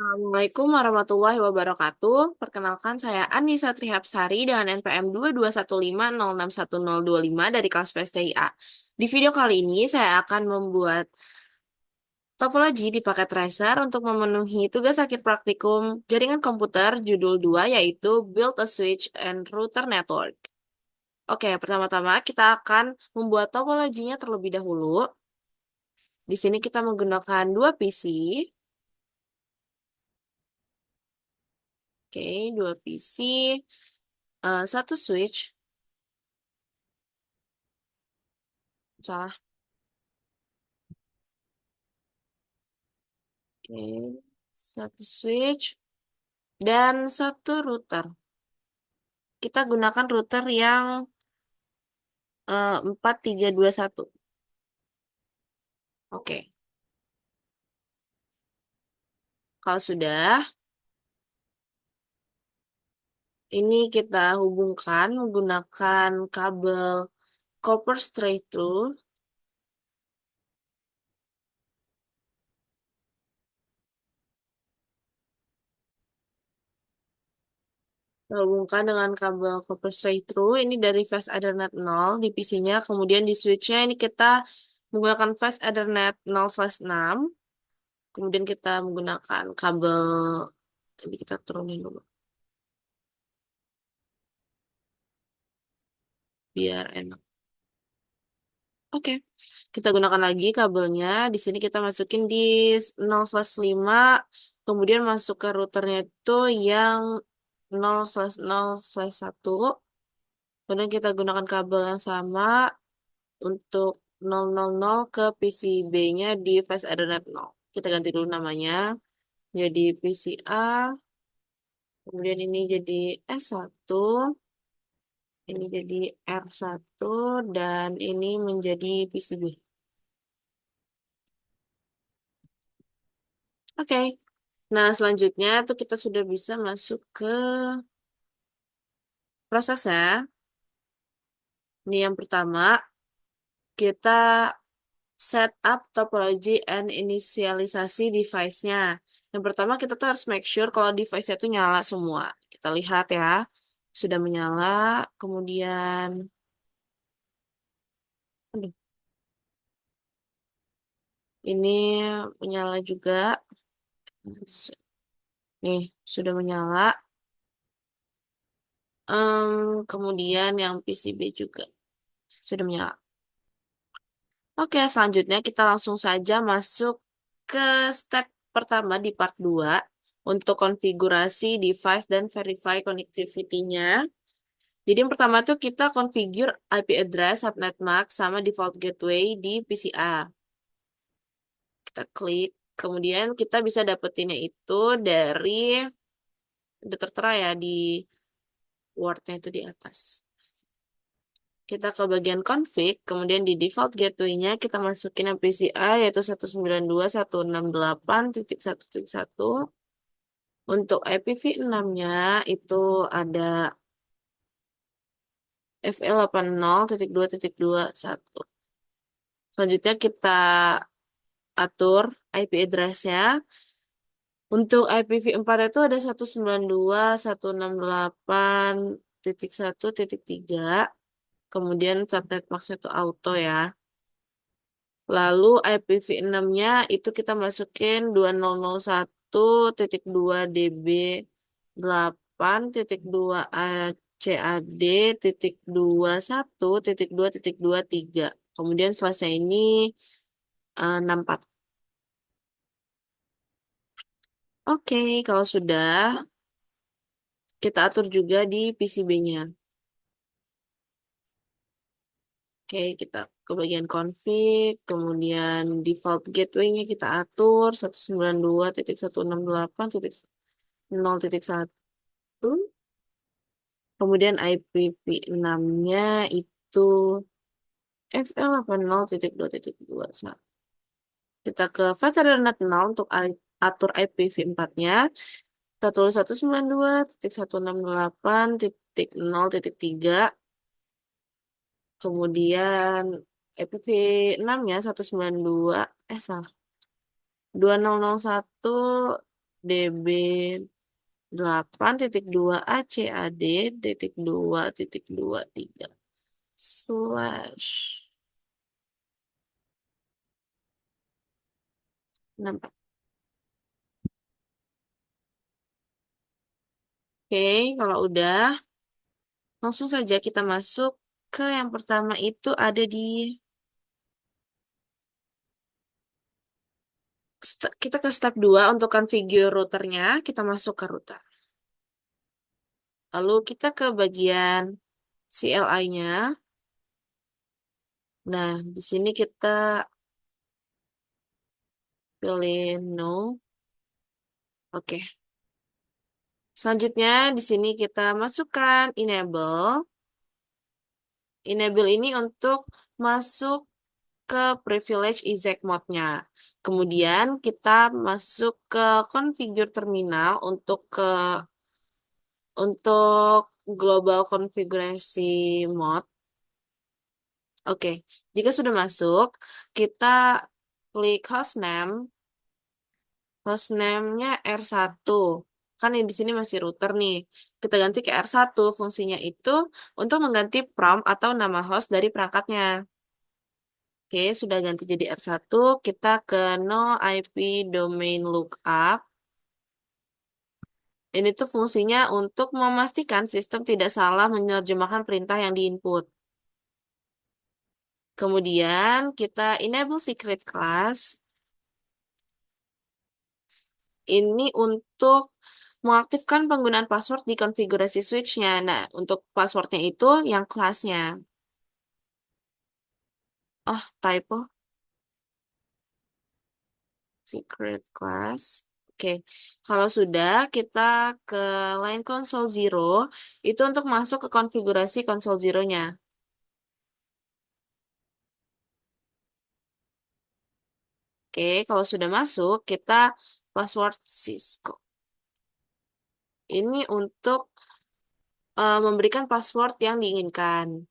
Assalamualaikum warahmatullahi wabarakatuh. Perkenalkan saya Anissa Trihapsari dengan NPM 2215061025 dari kelas VSTIA. Di video kali ini saya akan membuat topologi di paket tracer untuk memenuhi tugas akhir praktikum jaringan komputer judul 2 yaitu Build a Switch and Router Network. Oke, pertama-tama kita akan membuat topologinya terlebih dahulu. Di sini kita menggunakan dua PC. Oke, dua PC. Satu switch, salah. Oke, satu switch dan satu router. Kita gunakan router yang 4321. Oke, kalau sudah, ini kita hubungkan menggunakan kabel copper straight through. Kita hubungkan dengan kabel copper straight through. Ini dari fast Ethernet 0 di PC-nya. Kemudian di switch-nya ini kita menggunakan fast Ethernet 0/6. Kemudian kita menggunakan kabel, ini kita turunin dulu biar enak. Oke, kita gunakan lagi kabelnya. Di sini kita masukin di 0/5, kemudian masuk ke routernya itu yang 0/0/1. Kemudian kita gunakan kabel yang sama untuk 000 ke PCB-nya di fast Ethernet 0. Kita ganti dulu namanya jadi PCA, kemudian ini jadi S1. Ini jadi R1 dan ini menjadi PCB. Oke. Nah, selanjutnya tuh kita sudah bisa masuk ke prosesnya. Ini yang pertama, kita set up topology and inisialisasi device-nya. Yang pertama kita tuh harus make sure kalau device-nya tuh nyala semua. Kita lihat ya, sudah menyala, kemudian aduh, ini menyala juga. Nih, sudah menyala. Kemudian yang PCB juga sudah menyala. Oke, selanjutnya kita langsung saja masuk ke step pertama di part 2 untuk konfigurasi device dan verify connectivity-nya. Jadi yang pertama tuh kita configure IP address, subnet MAC, sama default gateway di PCA. Kita klik, kemudian kita bisa dapetinnya itu dari, udah tertera ya di Word-nya itu di atas. Kita ke bagian config, kemudian di default gateway-nya kita masukin yang PCI yaitu 192.168.1.1. Untuk IPv6-nya itu ada FL80.2.21. Selanjutnya kita atur IP address-nya. Untuk IPv4 itu ada 192.168.1.3. Kemudian subnet max itu auto ya. Lalu IPv6-nya itu kita masukin 2001.2db8.2 CAD.21.2.23. Kemudian selesai ini 64. Oke, kalau sudah kita atur juga di PCB-nya. Oke, kita ke bagian config, kemudian default gateway-nya kita atur 192.168.0.1. Kemudian IPv6-nya itu FL80.2.21. Kita ke fast Ethernet 0 untuk atur IPv4-nya. Kita tulis 192.168.0.3. Kemudian IPv6-nya 192, salah. 2001 DB8.2 ACAD titik 2.23 slash 64. Oke, kalau udah, langsung saja kita masuk ke yang pertama itu ada di kita ke step 2 untuk configure routernya, kita masuk ke router. Lalu kita ke bagian CLI-nya. Nah, di sini kita pilih no. Oke. Selanjutnya di sini kita masukkan enable. Enable ini untuk masuk ke privilege exec mode-nya. Kemudian kita masuk ke configure terminal untuk global konfigurasi mode. Oke, jika sudah masuk, kita klik hostname. Hostname-nya R1. Kan yang di sini masih router nih. Kita ganti ke R1. Fungsinya itu untuk mengganti prompt atau nama host dari perangkatnya. Oke, sudah ganti jadi R1. Kita ke no IP domain lookup. Ini tuh fungsinya untuk memastikan sistem tidak salah menerjemahkan perintah yang diinput. Kemudian kita enable secret class. Ini untuk mengaktifkan penggunaan password di konfigurasi switch-nya. Nah, untuk passwordnya itu yang kelasnya. Oh, typo. Secret class. Oke, kalau sudah kita ke line console zero, itu untuk masuk ke konfigurasi console zero-nya. Oke, kalau sudah masuk, kita password Cisco. Ini untuk memberikan password yang diinginkan.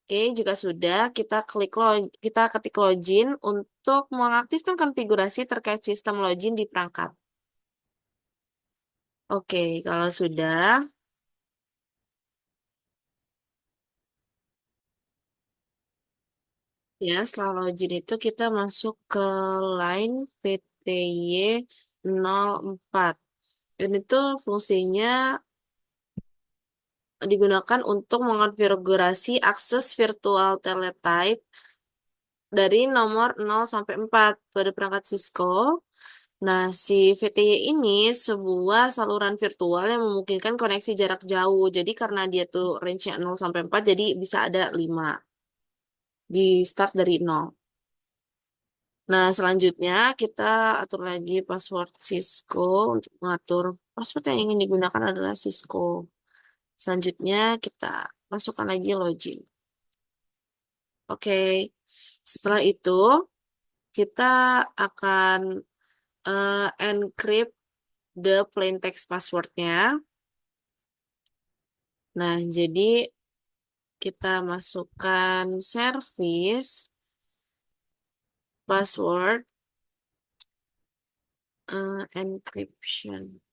Oke, jika sudah, kita ketik login untuk mengaktifkan konfigurasi terkait sistem login di perangkat. Oke, kalau sudah, ya setelah login itu kita masuk ke line VTY 04. Dan itu fungsinya digunakan untuk mengonfigurasi akses virtual teletype dari nomor 0 sampai 4 pada perangkat Cisco. Nah, si VTY ini sebuah saluran virtual yang memungkinkan koneksi jarak jauh. Jadi karena dia tuh range-nya 0 sampai 4, jadi bisa ada 5. Di start dari 0. Nah, selanjutnya kita atur lagi password Cisco. Untuk mengatur password yang ingin digunakan adalah Cisco. Selanjutnya kita masukkan lagi login. Oke, setelah itu kita akan encrypt the plain text passwordnya. Nah, jadi kita masukkan service password encryption.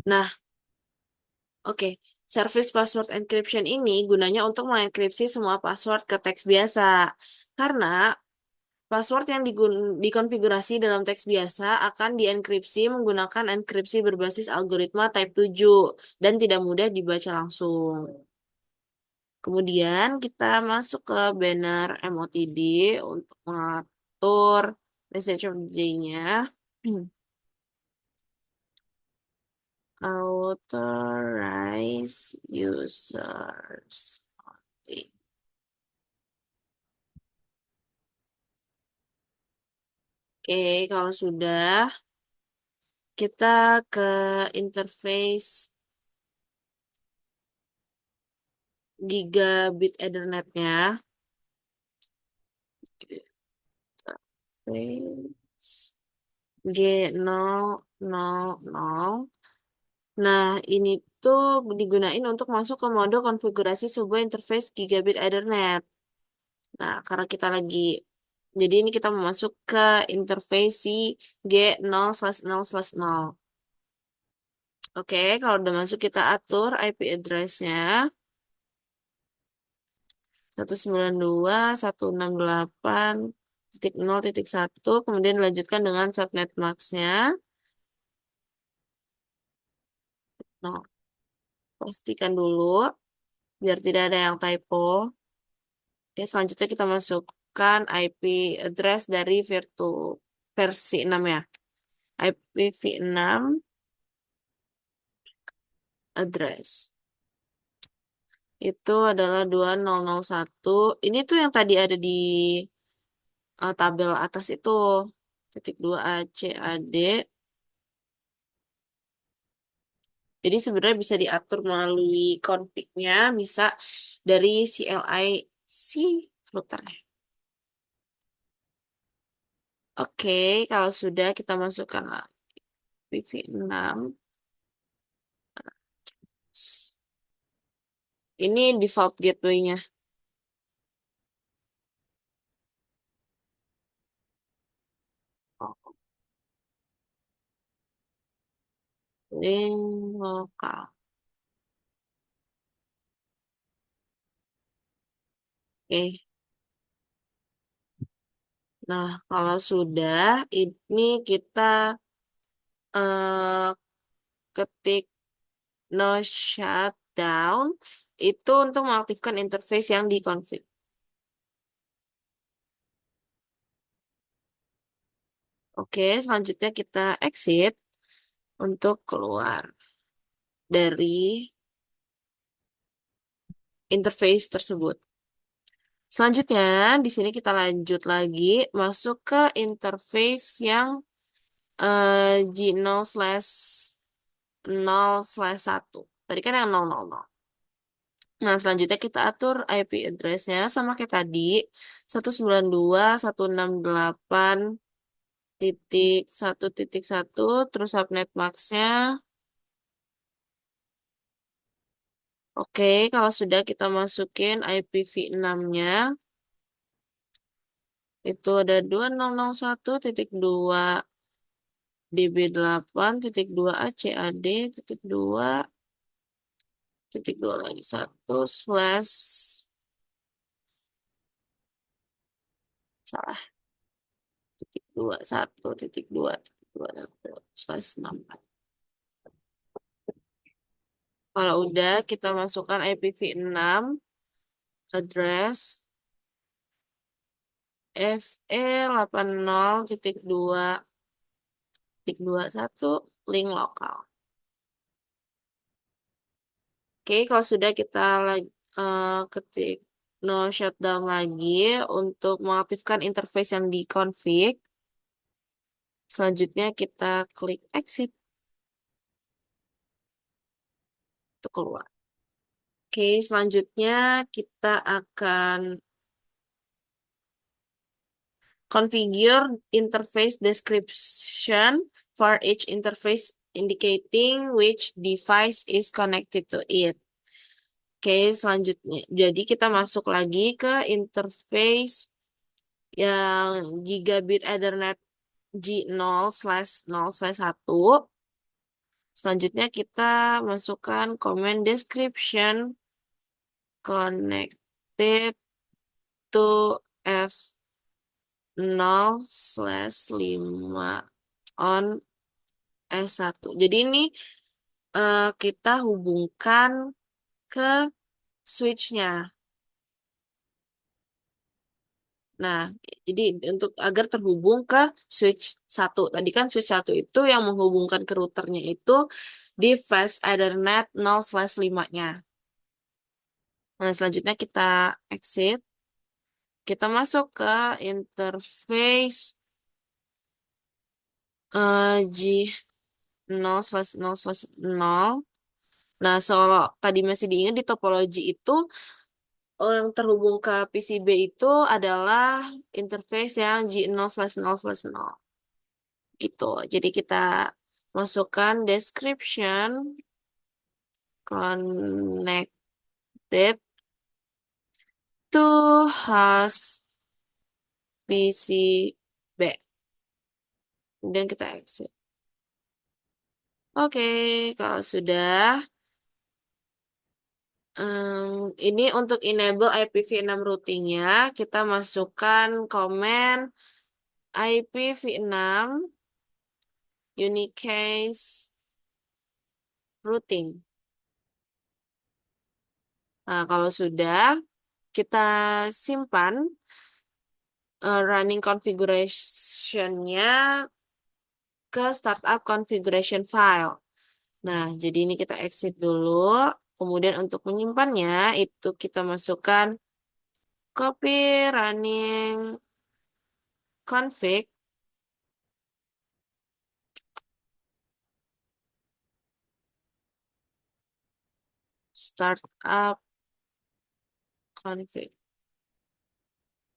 Nah, oke. Service password encryption ini gunanya untuk mengenkripsi semua password ke teks biasa. Karena password yang dikonfigurasi dalam teks biasa akan dienkripsi menggunakan enkripsi berbasis algoritma type 7 dan tidak mudah dibaca langsung. Kemudian kita masuk ke banner MOTD untuk mengatur message of the day-nya. Authorize users. Oke, kalau sudah, kita ke interface gigabit Ethernet-nya. G000. Nah, ini tuh digunain untuk masuk ke mode konfigurasi sebuah interface gigabit Ethernet. Nah, karena kita lagi Jadi ini kita mau masuk ke interface si G0/0/0. Oke, kalau udah masuk kita atur IP address-nya 192.168.0.1, kemudian dilanjutkan dengan subnet max-nya. Nah, pastikan dulu biar tidak ada yang typo. Oke, selanjutnya kita masukkan IP address dari versi 6 ya. IPv6 address. Itu adalah 2001. Ini tuh yang tadi ada di tabel atas itu. Titik 2 ACAD. Jadi sebenarnya bisa diatur melalui config-nya, bisa dari CLI si routernya. Oke, kalau sudah kita masukkan PV6. Ini default gateway-nya. Oh, link lokal. Oke. Nah, kalau sudah, ini kita eh, ketik no shutdown itu untuk mengaktifkan interface yang dikonfig. Oke, selanjutnya kita exit untuk keluar dari interface tersebut. Selanjutnya, di sini kita lanjut lagi masuk ke interface yang G0/0/1. Tadi kan yang 000. Nah, selanjutnya kita atur IP address-nya sama kayak tadi, 192.168.1.1, terus subnet max-nya. Oke, kalau sudah kita masukin IPv6-nya, itu ada 2001.2 DB8.2 ACAD.2 titik dua lagi satu slash salah titik dua satu titik dua titik dua slash 64. Kalau udah kita masukkan IPv6 address FE80.2.21 link lokal. Oke, kalau sudah kita ketik no shutdown lagi untuk mengaktifkan interface yang dikonfig. Selanjutnya kita klik exit untuk keluar. Oke, selanjutnya kita akan configure interface description for each interface indicating which device is connected to it. Oke, selanjutnya. Jadi kita masuk lagi ke interface yang gigabit Ethernet G0/0/1. Selanjutnya kita masukkan command description connected to F0/5 on S1. Jadi ini kita hubungkan ke switch-nya. Nah, jadi untuk agar terhubung ke switch 1. Tadi kan switch 1 itu yang menghubungkan ke routernya itu di fast Ethernet 0/5-nya. Nah, selanjutnya kita exit. Kita masuk ke interface G0/0/0. Nah, soal tadi masih diingat di topologi itu yang terhubung ke PCB itu adalah interface yang G0/0/0 gitu. Jadi kita masukkan description connected to host PCB. Kemudian kita exit. Oke, kalau sudah, ini untuk enable IPv6 routingnya, kita masukkan komen IPv6 unique case routing. Nah, kalau sudah, kita simpan running configuration-nya ke startup configuration file. Nah, jadi ini kita exit dulu. Kemudian untuk menyimpannya, itu kita masukkan copy running config startup config.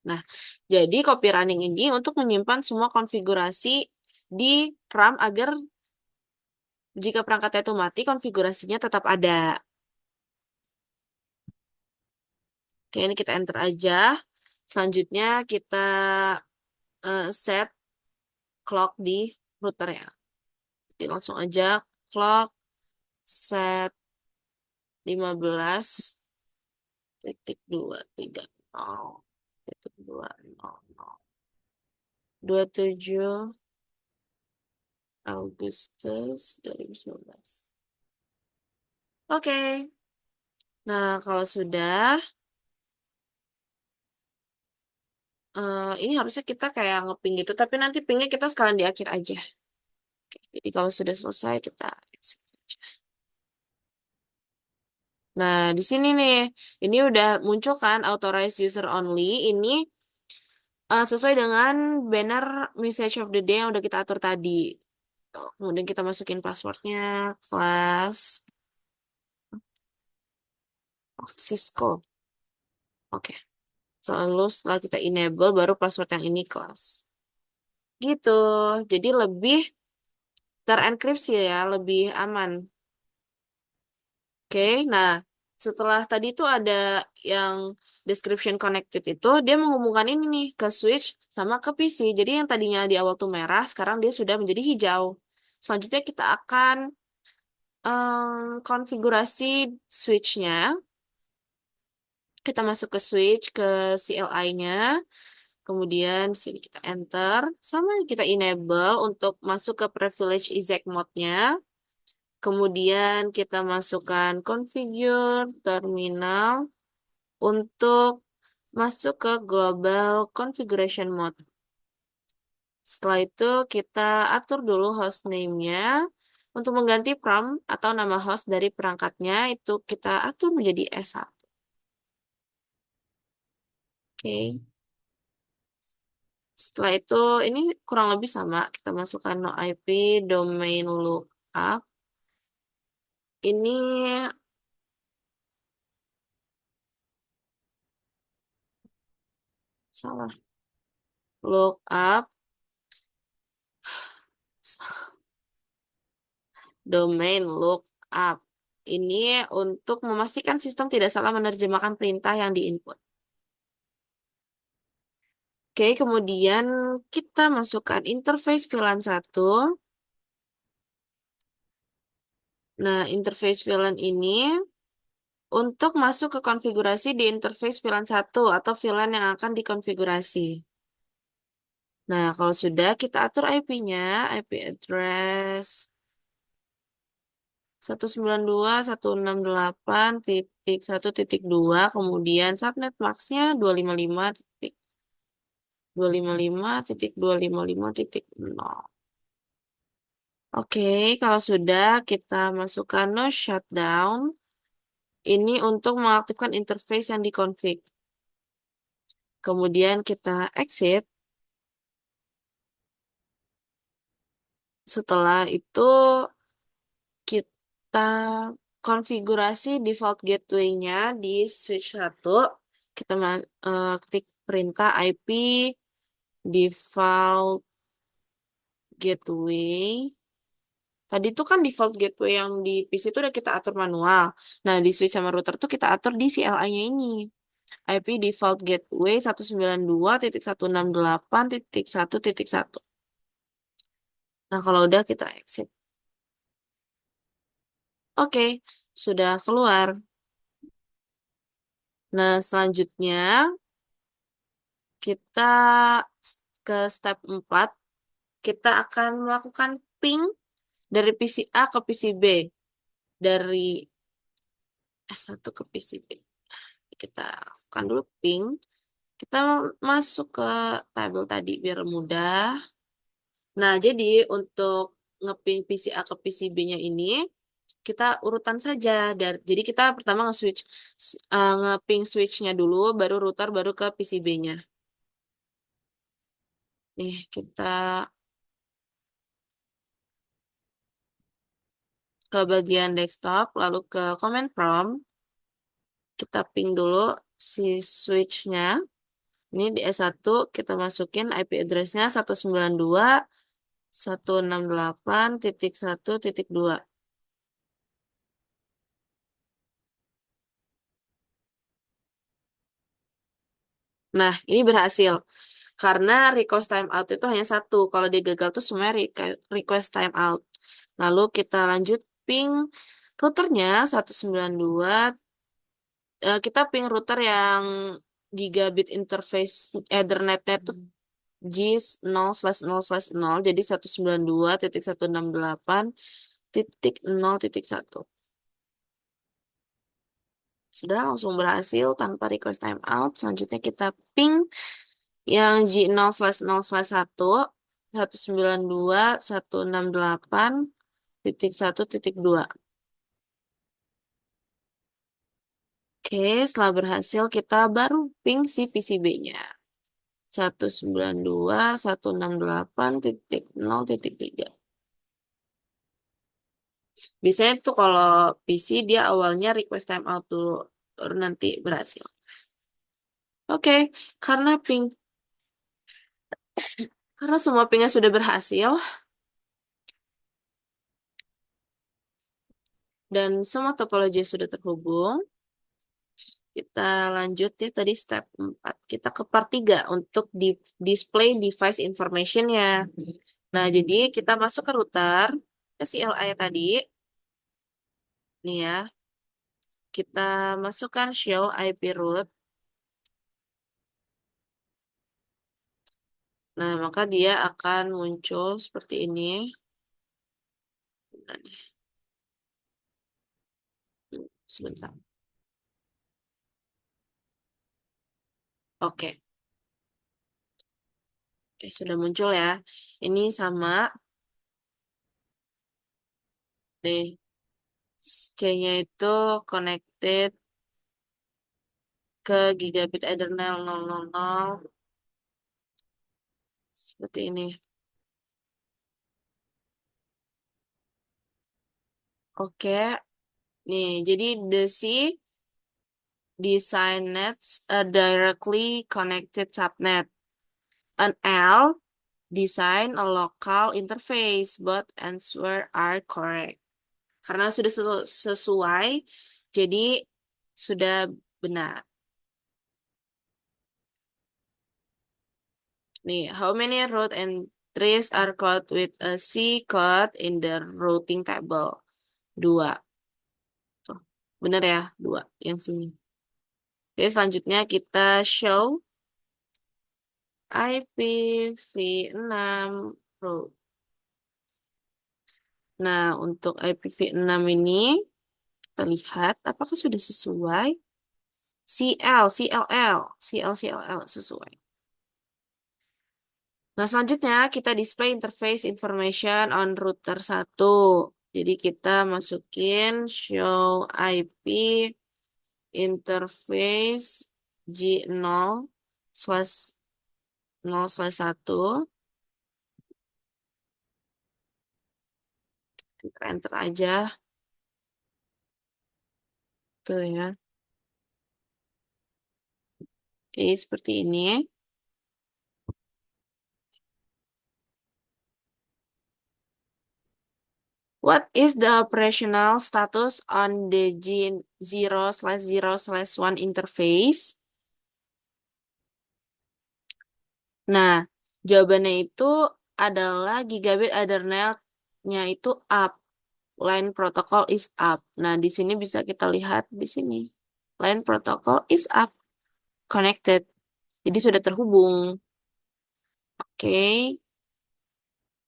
Nah, jadi copy running ini untuk menyimpan semua konfigurasi di RAM agar jika perangkatnya itu mati, konfigurasinya tetap ada. Oke, ini kita enter aja. Selanjutnya kita set clock di router ya. Jadi langsung aja clock set 15.230.20 Agustus 2019. Oke. Nah, kalau sudah ini harusnya kita kayak ngeping gitu, tapi nanti pingnya kita sekalian di akhir aja. Oke, jadi kalau sudah selesai kita exit aja. Nah, di sini nih, ini udah muncul kan authorized user only. Ini sesuai dengan banner message of the day yang udah kita atur tadi. Tuh, kemudian kita masukin passwordnya, kelas Cisco. Oke. Selalu setelah kita enable, baru password yang ini kelas. Gitu. Jadi lebih terenkripsi ya, lebih aman. Oke, nah setelah tadi itu ada yang description connected itu, dia menghubungkan ini nih ke switch sama ke PC. Jadi yang tadinya di awal tuh merah, sekarang dia sudah menjadi hijau. Selanjutnya kita akan konfigurasi switchnya. Kita masuk ke switch, ke CLI-nya. Kemudian di sini kita enter. Sama kita enable untuk masuk ke privilege exec mode-nya. Kemudian kita masukkan configure terminal untuk masuk ke global configuration mode. Setelah itu kita atur dulu host name-nya. Untuk mengganti prompt atau nama host dari perangkatnya itu kita atur menjadi S1. Oke. Setelah itu ini kurang lebih sama. Kita masukkan no IP domain lookup. Ini salah. Lookup domain lookup. Ini untuk memastikan sistem tidak salah menerjemahkan perintah yang diinput. Oke, kemudian kita masukkan interface VLAN 1. Nah, interface VLAN ini untuk masuk ke konfigurasi di interface VLAN 1 atau VLAN yang akan dikonfigurasi. Nah, kalau sudah kita atur IP-nya, IP address 192.168.1.2, kemudian subnet max-nya 255.255.255.0. Oke, kalau sudah kita masukkan no shutdown. Ini untuk mengaktifkan interface yang dikonfig. Kemudian kita exit. Setelah itu kita konfigurasi default gateway-nya di switch 1. Kita ketik perintah IP default gateway. Tadi itu kan default gateway yang di PC itu udah kita atur manual. Nah, di switch sama router tuh kita atur di CLI-nya ini. IP default gateway 192.168.1.1. Nah, kalau udah kita exit. Oke, sudah keluar. Nah, selanjutnya kita ke step 4. Kita akan melakukan ping dari PC A ke PC B. Dari S1 ke PC B. Kita lakukan dulu ping. Kita masuk ke tabel tadi biar mudah. Nah, jadi untuk ngeping PC A ke PC B-nya ini, kita urutan saja. Jadi kita pertama nge-switch, ngeping switch-nya dulu, baru router, baru ke PC B-nya. Nih, kita ke bagian desktop, lalu ke command prompt, kita ping dulu si switch-nya. Ini di S1, kita masukin IP address-nya 192.168.1.2. Nah, ini berhasil. Karena request timeout itu hanya satu. Kalau dia gagal tuh semuanya request timeout. Lalu kita lanjut ping routernya 192. Kita ping router yang gigabit interface Ethernetnya tuh G0/0/0. Jadi 192.168.0.1. Sudah langsung berhasil tanpa request timeout. Selanjutnya kita ping yang G0/0/1 192.168.1.2. Oke, setelah berhasil kita baru ping si PCB-nya. 192.168.0.3. Biasanya tuh kalau PC dia awalnya request timeout dulu, baru nanti berhasil. Oke, karena ping karena semua pingnya sudah berhasil dan semua topologi sudah terhubung, kita lanjut ya tadi step 4. Kita ke part 3 untuk display device information-nya. Nah, jadi kita masuk ke router, ke CLI tadi. Nih ya, kita masukkan show IP root. Nah, maka dia akan muncul seperti ini. Nah, sebentar. Oke. Oke, sudah muncul ya. Ini sama. Nih, C-nya itu connected ke gigabit Ethernet 000. Seperti ini. Oke. Nih, jadi the C design nets a directly connected subnet. An L design a local interface. Both answer are correct. Karena sudah sesuai, jadi sudah benar. Nih, how many route entries are coded with a C code in the routing table? 2. Tuh, benar ya, 2 yang sini. Oke, selanjutnya kita show IPv6 route. Nah, untuk IPv6 ini, kita lihat apakah sudah sesuai. CLL sesuai. Nah, selanjutnya kita display interface information on router 1. Jadi kita masukin show IP interface G0/0/1. Enter aja. Tuh ya. Oke, seperti ini. What is the operational status on the G0/0/1 interface? Nah, jawabannya itu adalah gigabit Ethernet-nya itu up. Line protocol is up. Nah, di sini bisa kita lihat di sini. Line protocol is up. Connected. Jadi sudah terhubung. Oke.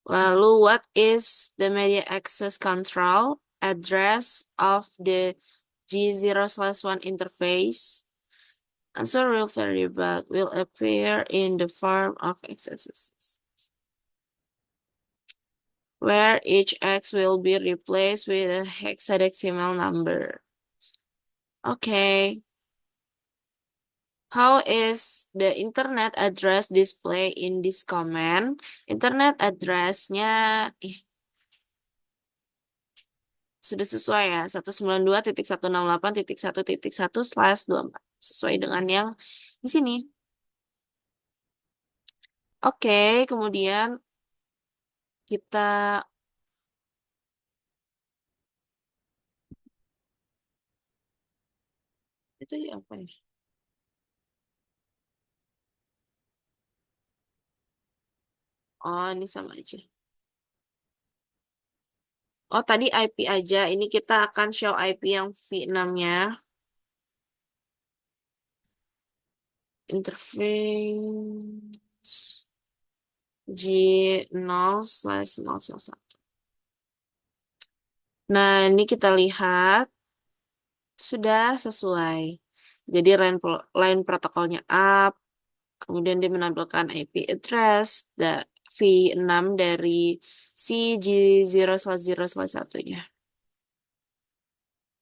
Lalu, what is the media access control address of the G0/1 interface? Answer will vary but will appear in the form of accesses, where each X will be replaced with a hexadecimal number. Okay. How is the internet address display in this command? Internet address-nya sudah sesuai ya, 192.168.1.1/24. Sesuai dengan yang di sini. Oke, kemudian kita itu ya apa ya? Oh, ini sama aja. Oh, tadi IP aja. Ini kita akan show IP yang V6-nya. Interface G0/011. Nah, ini kita lihat sudah sesuai. Jadi line protokolnya up, kemudian dia menampilkan IP address V6 dari si G0/0/1-nya.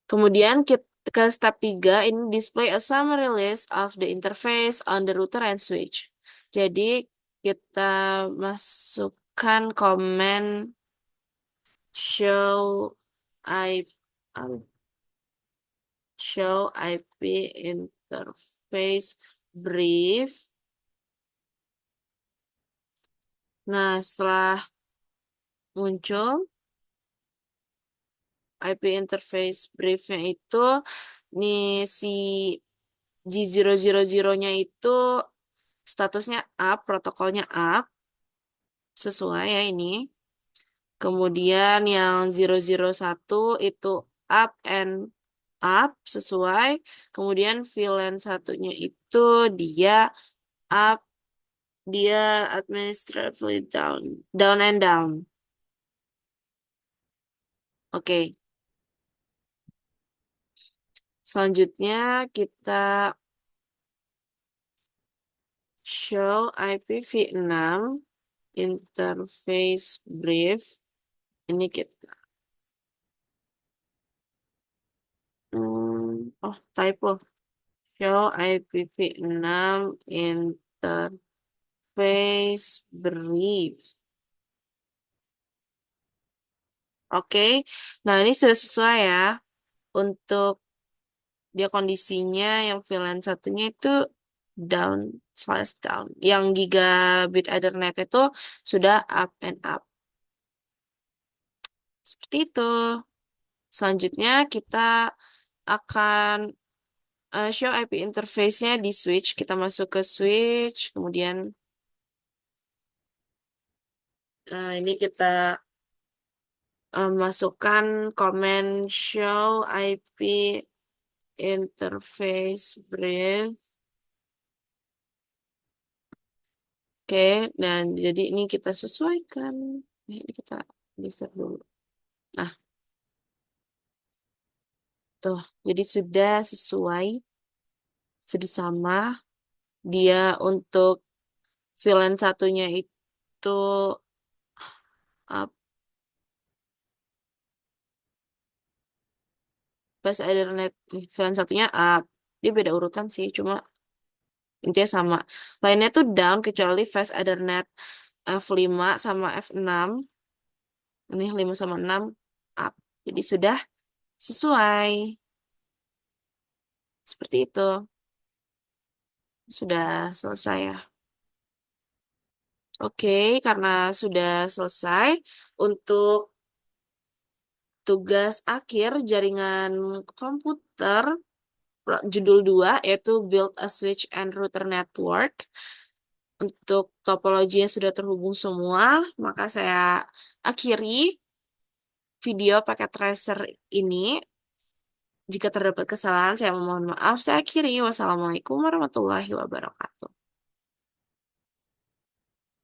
Kemudian kita ke step 3, ini display a summary list of the interface on the router and switch. Jadi kita masukkan komen show IP, show IP interface brief. Nah, setelah muncul IP interface briefnya itu, nih si G000-nya itu statusnya up, protokolnya up, sesuai ya ini. Kemudian yang 001 itu up and up, sesuai. Kemudian VLAN satunya itu dia up, dia administratively down, down and down. Oke. Selanjutnya kita show IPv6 interface brief. Ini kita oh typo. Show IPv6 interface brief. Oke. Nah, ini sudah sesuai ya. Untuk dia kondisinya yang VLAN satunya itu down/down. Yang gigabit Ethernet itu sudah up and up. Seperti itu. Selanjutnya kita akan show IP interface-nya di switch. Kita masuk ke switch, kemudian ini kita masukkan komen show IP interface brief. Oke, dan jadi ini kita sesuaikan. Ini kita geser dulu. Nah, tuh, jadi sudah sesuai, sudah sama. Dia untuk VLAN satunya itu pas Ethernet VLAN satunya up. Dia beda urutan sih, cuma intinya sama. Lainnya tuh down kecuali fast Ethernet F5 sama F6. Ini 5 sama 6 up. Jadi sudah sesuai. Seperti itu. Sudah selesai ya. Oke, karena sudah selesai untuk tugas akhir jaringan komputer judul 2 yaitu Build a Switch and Router Network. Untuk topologi yang sudah terhubung semua, maka saya akhiri video pakai tracer ini. Jika terdapat kesalahan, saya memohon maaf. Saya akhiri. Wassalamualaikum warahmatullahi wabarakatuh.